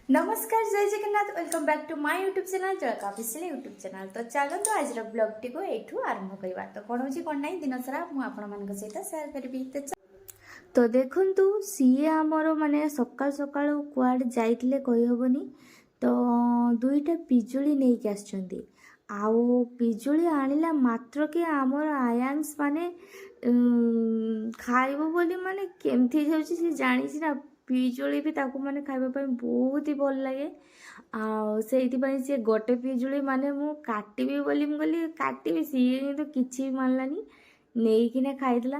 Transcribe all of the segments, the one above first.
नमस्कार जय Jagannath welcome back to my YouTube channel Jayka official YouTube channel. तो चलते आज ब्लॉग टी को यू आरंभ करवा। तो कौन हो कौन ना दिन सारा मुझे सहित सेयार करी। तो देखु सी आमर माने सकाल सकाल कुआड जाइतिले कहि होबनी। तो दुईटा पिजुली नहीं के आछंती आउ पिजुली आनिला मात्र के आमर आयांस माने खाइबो बोली माने केमथि जाउची से जानी छि ना। पिजुली भी ताकू माने खाइबा पई बहुत ही भल लागे। से गोटे पिजुली माने मु काटिबी बोली गली काटिबी सी तो किछि मानलानी नहीं किने खाइदला।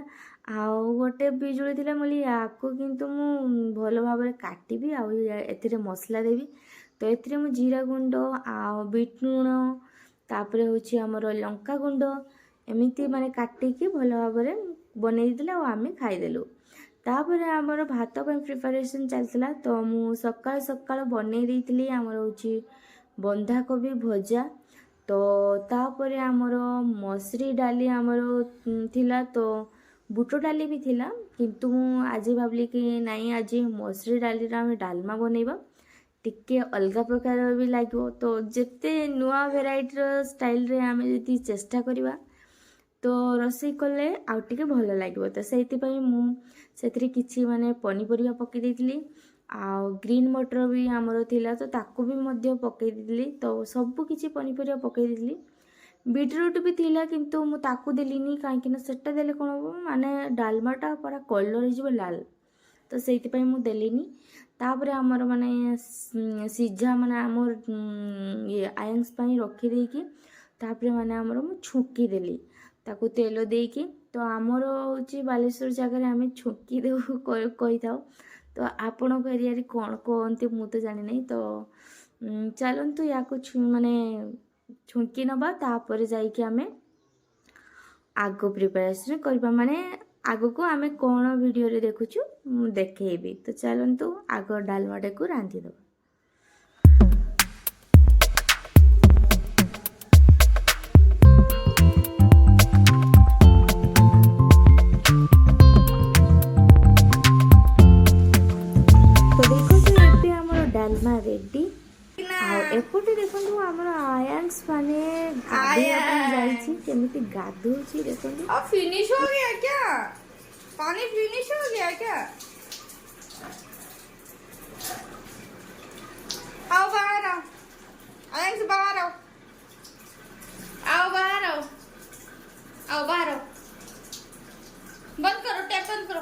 आउ गोटे पिजुली थिला मोली याको किंतु मु भल भाबरे काटिबी आउ एथिरे मसला देबी। तो एथिरे मु जीरा गुंड आ बीट लूण तापरे होछि हमर लंका गुंड एमिति माने काटिकी भल भाबरे बनै दिले आ आमे खाइदेलु। तापर आमर भात पे प्रिपरेशन चलता। तो मु सकाल सकाल बनै देइतिली आमर होछि बंधाकोबी भजा। तो तापर आमर मसरी डाली आमर थिला। तो बुट डाली भी थिला किंतु मु आज भाबली कि नहीं आज मसरी डाली आम डालमा बनैबा टिके अलग प्रकार भी लागो। तो जिते नुआ वेराइटीर स्टाइल रे आम जदि चेष्टा करवा तो रोसई कले आउ टिके भल लगे। तो से किसी माने पनीपरिया पकई देइतिली आ ग्रीन मटर भी आमर थिला। तो ताकू भी मध्य पकई देइतिली। तो सब किछि पनीपरिया पकई देइतिली। बीटरूट भी थिला किंतु मु ताकू देलिनी काहेकि ना सेटा देले कोन हो माने डालमाटा पूरा कलर हिजबो लाल। तो सेति पई मु देलिनी। तापर आमर माने सिझा माने आमर ये आयंस पई रखी देकी तापर माने आमर मु छुकी देली ताकू तेल देकी। तो आमर होची बालेश्वर जगह आम छुकी देऊ कही था। तो आपण एरिया कौन कहते मु तो जानी नहीं। तो चलतु या माने छुकी नबा तापर जाइए आम आग प्रिपरेशन करबा माने आग को आम कौन वीडियो रे देखुचु देखेबी। तो चलतु आग डालमाटा को रांधि दबा। रेडी एपटे देखो हमर आयंस माने केमिति गाधोची देखो। अब फिनिश हो गया क्या? पानी फिनिश हो गया क्या? आओ बाहर आओ, आयंस बाहर आओ, आओ बाहर आओ, आओ बाहर आओ। बंद करो टैप, बंद करो,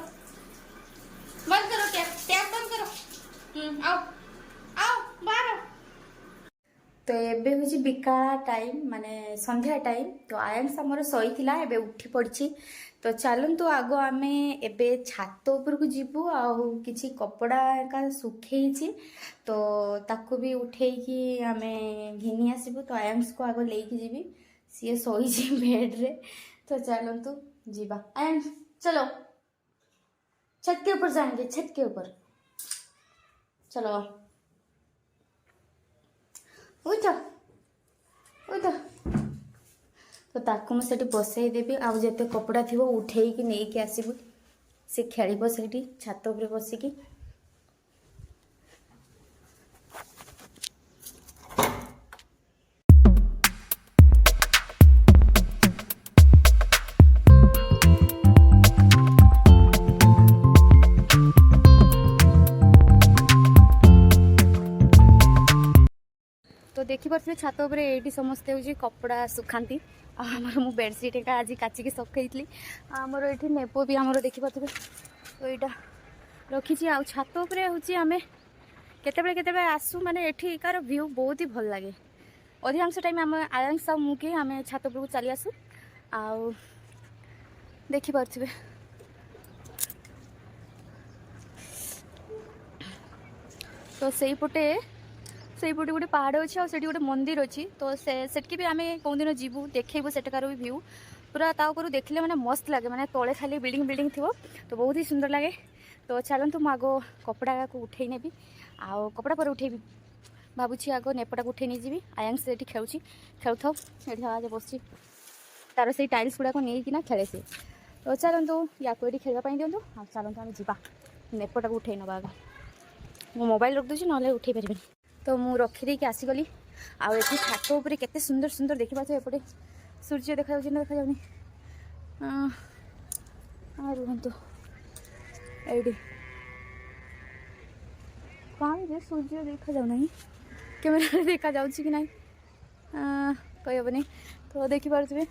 बंद करो टैप, टैप बंद करो। आओ आओ बाहर आओ। तो एबे होची बिकाला टाइम माने संध्या टाइम। तो आयंस हमर सोई थिला एबे उठी पड़ची। तो चलंतु आगो आमे एबे छात ऊपर को जीवु आ किछि कपड़ा का सुखेइछि। तो ताको भी उठेई कि आमे घिनी आसीबु। तो आयंस को आगो लेके जीवी सी सोई छी बेड रे। तो चलंतु जीवा आयंस चलो छत के ऊपर जाएंगे, छत के ऊपर चलो उठ उठ। तो ताकू मुझे बसई देवी आउ जिते कपड़ा थी उठे कि नहीं कि आसबू सी खेल से छात उपर बसिकी। तो देखिपे छात उपर ये समस्ते हूँ कपड़ा सुखाती। आमर मु बेडसीट एक आज काचिकी सखी आमर ये नेपो भी आमर देखिपे। तो यहाँ रखी आ छात उपर हूँ आम केते आसू माने एठिकार व्यू बहुत ही भल लगे। अधिकांश टाइम आम आयंस मुके आम छात उपर को चली आसू आ देखिपे। तो से गोटे पहाड़ अच्छी और गोटे मंदिर अच्छी। तो सेटकी भी आम कौन दिन जीवु देखु सेठकार भी व्यू पूरा ऊपर देखले मैंने मस्त लगे। मैंने तले खाली बिल्डिंग थी तो बहुत ही सुंदर लगे। तो चलतु मुझ आगो कपड़ा को उठे नेबी आउ कपड़ा पर उठेबी भावुची आगो नेपटा को उठे नहीं जी। आयंस ये खेलु था ये बस तार से टाइल्स गुड़ाक नहीं खेले से। तो चलतु या ये खेलवाई दिंतु चलतु आम जा नेपटा को उठे नवा। मो मोबाइल रख दूसरी ना उठे पारे। तो मु रखिदे कि आसीगली आउ एठी छात ऊपर केते सुंदर सुंदर देखि पाछो एपटे सूर्य देखा जाउछि ना देखा जाउनी रुहतु एडी कौन जे सूर्य देखा जाऊ नहीं कैमेरा देखा जाउछि कि नहीं कहि हबनी तो देखि पारुथिबे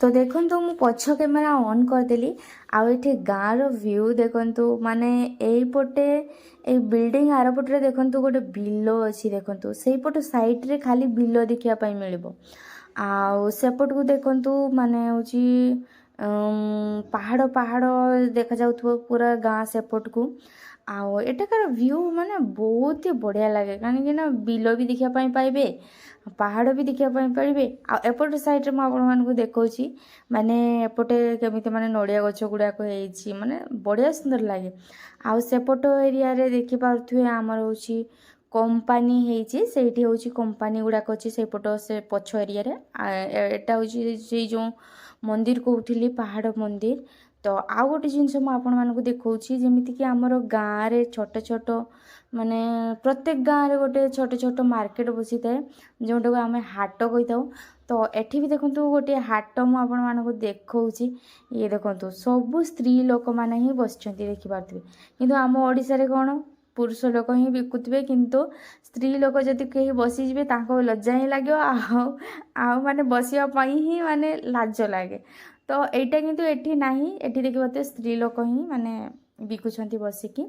तो देखो मु पछ कैमेरा ऑन करदेली आउ एठी गाँव व्यू देखंतु माने एई पटे ए बिल्डिंग आर पटे देखंतु गोटे बिलो अछि देखंतु सेई पट साइड रे खाली बिलो देखिया पई मिलिबो आउ सेपट को देखंतु माने होची पहाड़ पहाड़ देखा जाउथबो पूरा गाँ सेपट को आउ एटाकार व्यू माने बहुत ही बढ़िया लगे काहे ना बिलो भी देखिया पई पाइबे पहाड़ भी देखिया पई पाइबे आ एपट साइड रे म आपण मानकु देखौची माने एपटे केमिते माने नडिया गछ गुडा को हेची माने बढ़िया सुंदर लागे आ सेपट एरिया रे देखि पारथुए हमर होची कंपनी हेची सेठी होची कंपनी गुडा को अछि सेपट से पछ एरिया रे एटा होची जे जो मंदिर कहउथिली पहाड़ मंदिर तो आउ गोटे जिनस मु आपण मानकु देखौची जेमिति कि हमर गाँ रे छोट छोट माने प्रत्येक गाँ रे गोटे छोट छोट मार्केट बसी थाए जोटा को आमे हाट कहिताऊ तो एठी भी देखंतु गोटे हाट मु आपण मानकु देखौची ये देखंतु सब स्त्री लोक माने ही बसचंती देखि पारथिबे किंतु हम ओडिसा रे कोन पुरुष लोक ही बिकुतबे किंतु स्त्री लोक जदि कहीं बसी जिबे ताको लज्जा ही लाग्यो आ माने बसिया पई ही माने लाज लागे तो एटा किंतु एठी नाही एठी देखिबते स्त्री लोक ही माने बिकुछंती बसिकी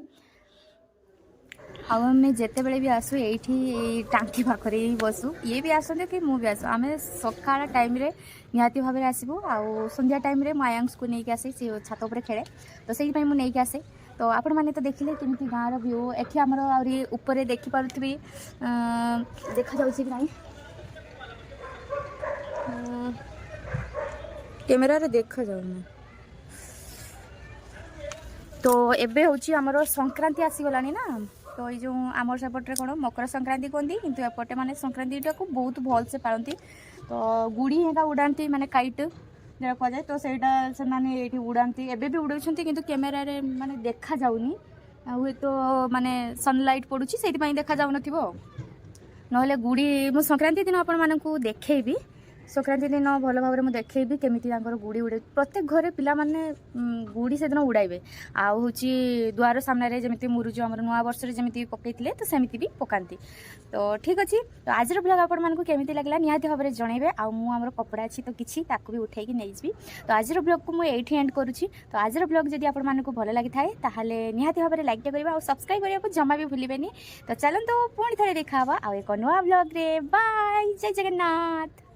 आमे जिते बड़े भी आसू ये टांकी पाखरे ही बसु ये भी आसते कि मु भी आसू आम सकाळ टाइम रे निहाती भाव में आसबू आउ संध्या टाइम रे मायांश को नहीं आसे छात उपर खेले तो से मु नहीं आसे तो आपण मैंने तो देखिले केमती गाँव व्यू एठी आमर आउरी ऊपर देखि पारुथबी देखा जाउछि कि नाही कैमेरा रे देखा जाउनी तो एबे होछि हमर संक्रांति आसी गलानी ना तो ये जो आमर सेपटे कौन मकर संक्रांति कहती किंतु एपटे माने संक्रांति को बहुत भल से पारती तो गुड़ी हेका उड़ाती माने काइट जरा कह जाए तो सेटा से माने एठी उड़ाती एबे भी उड़ौछंती किंतु कैमेरा रे माने देखा जाउनी हुए तो माने सनलाइट पड़ुची सेति पई देखा जाउ नथिबो नहले गुड़ी मु संक्रांति दिन आपण मानकू देखैबी संक्रांति दिन भल भाव में देखी केमी गुड़ी उड़े प्रत्येक घरे पिला माने गुड़ी से दिन उड़ाइबे आउ होची द्वार सामने जमी मुरुज आम नुआ वर्ष जमी पकईले तो सेमती भी पकाती तो ठीक अच्छे तो आज ब्लॉग आपण मानकू केमी लगला निहाती भाव में जनइबे आमर कपड़ा अच्छी तो किसी ताकू भी उठेकी नहीं जी तो आज ब्लॉग को मुझे एंड करुच्ची तो आज ब्लॉग जब आपण मानकू भल लगी थाए ताहले निहाती भाव में लाइक करबा और सब्सक्राइब करने को जमा भी भूलिबेनी तो चलते पुणी थे देखा आउ एक नुआ ब्लॉग रे बाय जय जगन्नाथ।